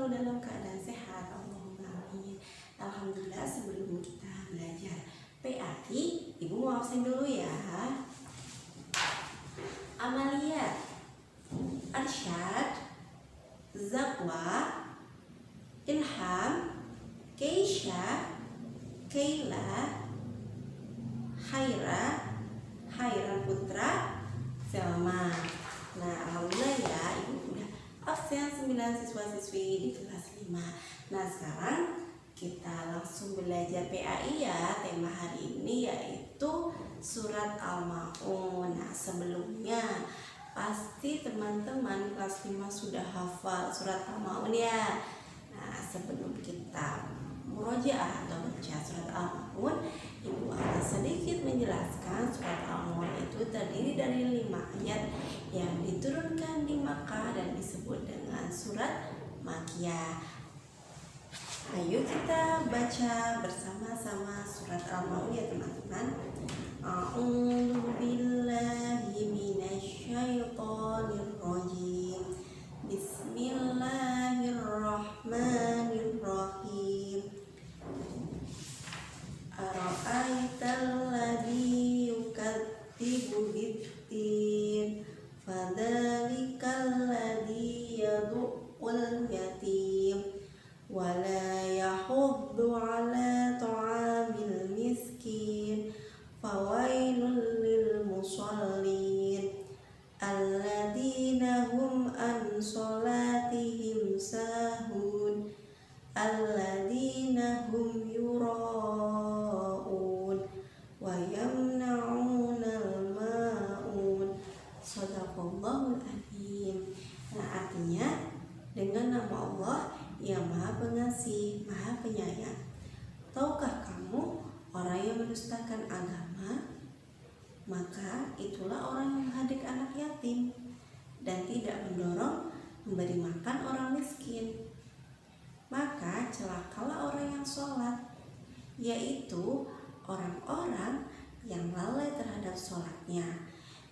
selalu dalam keadaan sehat. Allahumma amin. Alhamdulillah, sebelum kita belajar PAI, Ibu mau absen dulu ya. Amalia, Arsyad, Zakwa, Ilham, Keisha, Keila, Haira, Hairan Putra, Selma. Nah, alhamdulillah ya, Ibu udah absen 9 siswa-siswi di kelas 5. Nah, sekarang kita langsung belajar PAI ya. Tema hari ini yaitu surat Al-Maun. Nah, sebelumnya pasti teman-teman kelas 5 sudah hafal surat Al-Maun ya. Nah, sebelum kita murojaah atau baca surat Al-Maun, Ibu akan sedikit menjelaskan surat Al-Maun itu terdiri dari 5 ayat yang diturunkan di Makkah dan disebut dengan surat Makkiyah. Ayo kita baca bersama-sama surat Al-Maun ya teman-teman. A'udzu billahi minasyaitonir rajim. Bismillahirrahmanirrahim. Ara'aital ladzi yukadzibu bid-din fadzalikal ladzi yad'ul yatim wala yahuddu ala ta'amil miskin fawailul lil musallin alladzina hum an sholatihim sahun alladzina hum yura'un wa yamna'unal ma'un. Shadaqallahul adzim. Nah, artinya dengan nama Allah yang Maha Pengasih, Maha Penyayang. Tahukah kamu orang yang mendustakan agama? Maka itulah orang yang menghadik anak yatim dan tidak mendorong memberi makan orang miskin. Maka celakalah orang yang sholat, yaitu orang-orang yang lalai terhadap sholatnya,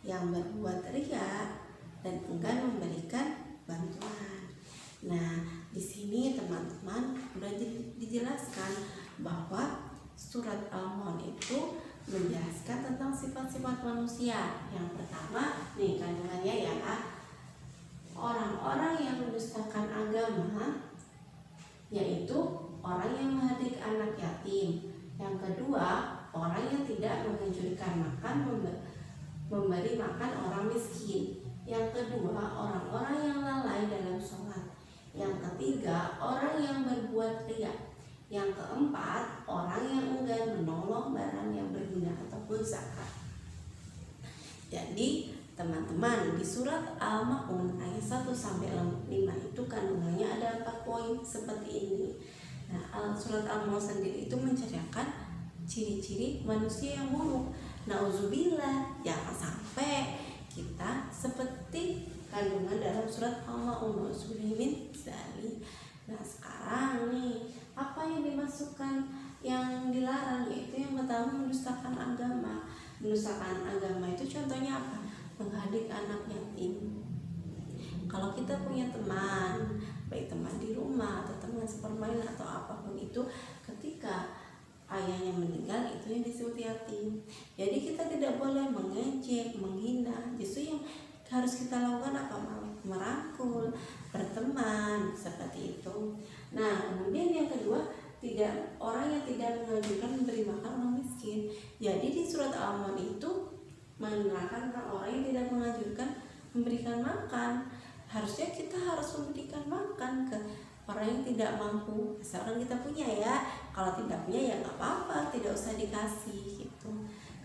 yang berbuat riya dan enggan memberikan bantuan. Nah, di sini teman-teman sudah dijelaskan bahwa surat Al-Maun itu menjelaskan tentang sifat-sifat manusia. Yang pertama, nih kandungannya ya, orang-orang yang mendustakan agama, yaitu orang yang menghadik anak yatim. Yang kedua, orang yang tidak menganjurkan makan memberi makan orang miskin. Yang kedua, orang-orang yang lalai dalam sholat. Yang ketiga, orang yang berbuat riya. Yang keempat, orang yang enggan menolong barang yang berguna ataupun zakat. Jadi teman-teman, di surat Al-Maun ayat 1 sampai 5 itu kandungannya ada 4 poin seperti ini. Nah, surat Al-Maun sendiri itu menceritakan ciri-ciri manusia yang buruk. Nauzubillah, jangan sampai kita seperti kandungan dalam surat Al-Maun. Nah, sekarang nih, apa yang dimasukkan yang dilarang? Yaitu yang pertama, mendustakan agama. Mendustakan agama itu contohnya apa? Menghadik anak yatim. Kalau kita punya teman, baik teman di rumah atau teman sepermainan atau apapun itu, ketika ayahnya meninggal, itu yang disebut yatim. Jadi kita tidak boleh mengejek, menghina. Justru yang harus kita lakukan apa? Merangkul, berteman, seperti itu. Nah, kemudian yang kedua, orang yang tidak menganjurkan memberi makan orang miskin. Jadi di surat Al-Maun itu menerangkan tentang orang yang tidak menganjurkan memberikan makan. Harusnya kita harus memberikan makan ke orang yang tidak mampu, asalkan kita punya ya. Kalau tidak punya ya nggak apa-apa, tidak usah dikasih gitu.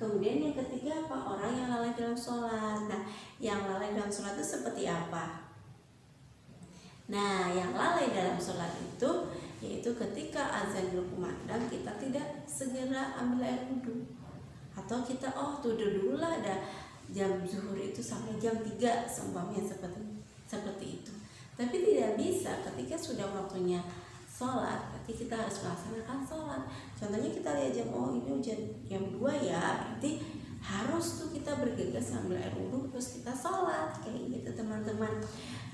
Kemudian yang ketiga apa? Orang yang lalai dalam sholat. Nah, yang lalai dalam sholat itu seperti apa? Nah, yang lalai dalam sholat itu yaitu ketika azan berkumandang kita tidak segera ambil air wudhu, atau kita tidur dulu lah, ada jam zuhur itu sampai jam 3 seumpamanya seperti itu. Tapi tidak bisa ketika sudah waktunya sholat, berarti kita harus melaksanakan sholat. Contohnya kita lihat jam, ini jam 2 ya, berarti harus tuh kita bergegas ambil air wudhu terus kita sholat kayak gitu teman-teman.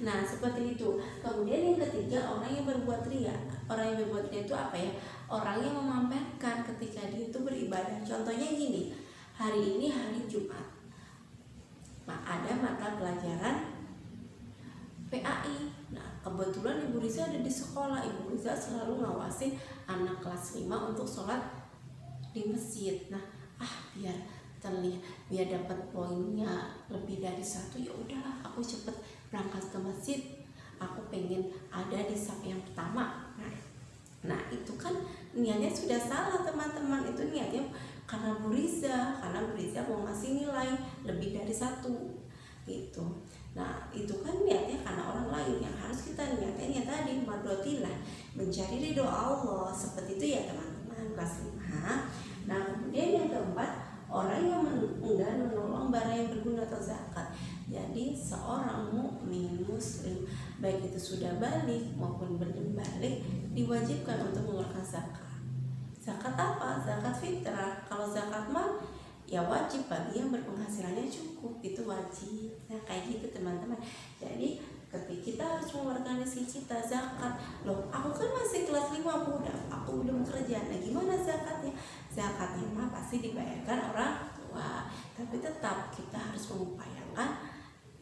Nah seperti itu. Kemudian yang ketiga, orang yang berbuat riya. Orang yang berbuat riya itu apa ya? Orang yang memamerkan ketika dia itu beribadah. Contohnya gini, hari ini hari Jumat, ada mata pelajaran PAI. Nah kebetulan Ibu Riza ada di sekolah. Ibu Riza selalu ngawasin anak kelas 5 untuk sholat di masjid. Nah biar terlihat, biar dapat poinnya lebih dari 1, ya udahlah aku cepet berangkat ke masjid, aku pengen ada di saf yang pertama. Nah itu kan niatnya sudah salah teman-teman. Itu niatnya karena Bu Riza mau ngasih nilai lebih dari 1 gitu. Nah itu kan niatnya karena orang lain. Yang harus kita niatnya tadi mardotillah, mencari ridho Allah, seperti itu ya teman-teman kelas 5. Nah kemudian yang keempat, orang yang enggan menolong barang yang berguna atau zakat. Jadi seorang mukmin muslim, baik itu sudah balik maupun belum balik, diwajibkan untuk mengeluarkan zakat. Zakat apa? Zakat fitrah. Kalau zakat mah ya wajib bagi yang berpenghasilannya cukup, itu wajib. Nah kayak gitu teman-teman. Jadi ketika kita harus mengeluarkan rezeki kita zakat. Loh aku kan masih kelas 5 muda, aku belum kerja. Nah gimana zakatnya? Zakatnya mah pasti dibayarkan orang tua, tapi tetap kita harus mengupayakan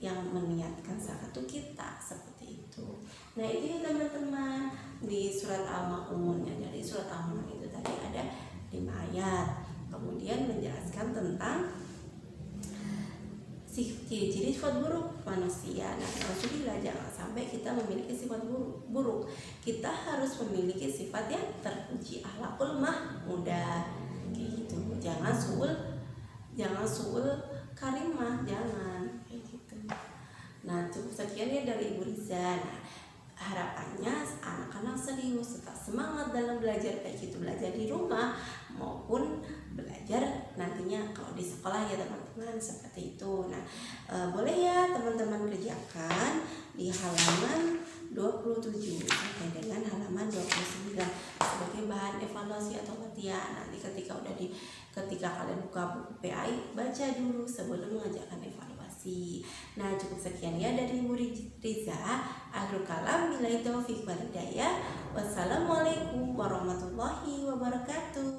yang meniatkan zakat itu kita, seperti itu. Nah itu ya teman-teman, di surat Al-Ma'un. Dari surat Al-Ma'un itu tadi ada 5 ayat, kemudian menjelaskan tentang ciri-ciri sifat buruk manusia. Nah Rasulullah, jangan sampai kita memiliki sifat buruk. Kita harus memiliki sifat yang terpuji, akhlakul mahmudah kayak gitu. Jangan suul karimah, jangan kayak gitu. Nah cukup sekian ya dari Ibu Riza. Nah harapannya anak-anak serius, tetap semangat dalam belajar kayak gitu, belajar di rumah maupun belajar nantinya kalau di sekolah ya teman-teman, seperti itu. Nah boleh ya teman-teman kerjakan di halaman 27 sampai dengan halaman 29 sebagai bahan evaluasi atau latihan. Nanti ketika kalian buka buku PAI, baca dulu sebelum mengerjakan evaluasi. Nah cukup sekian ya dari Ibu Riza. Akhirul kalam, billahi taufiq wal hidayah. Wassalamualaikum warahmatullahi wabarakatuh.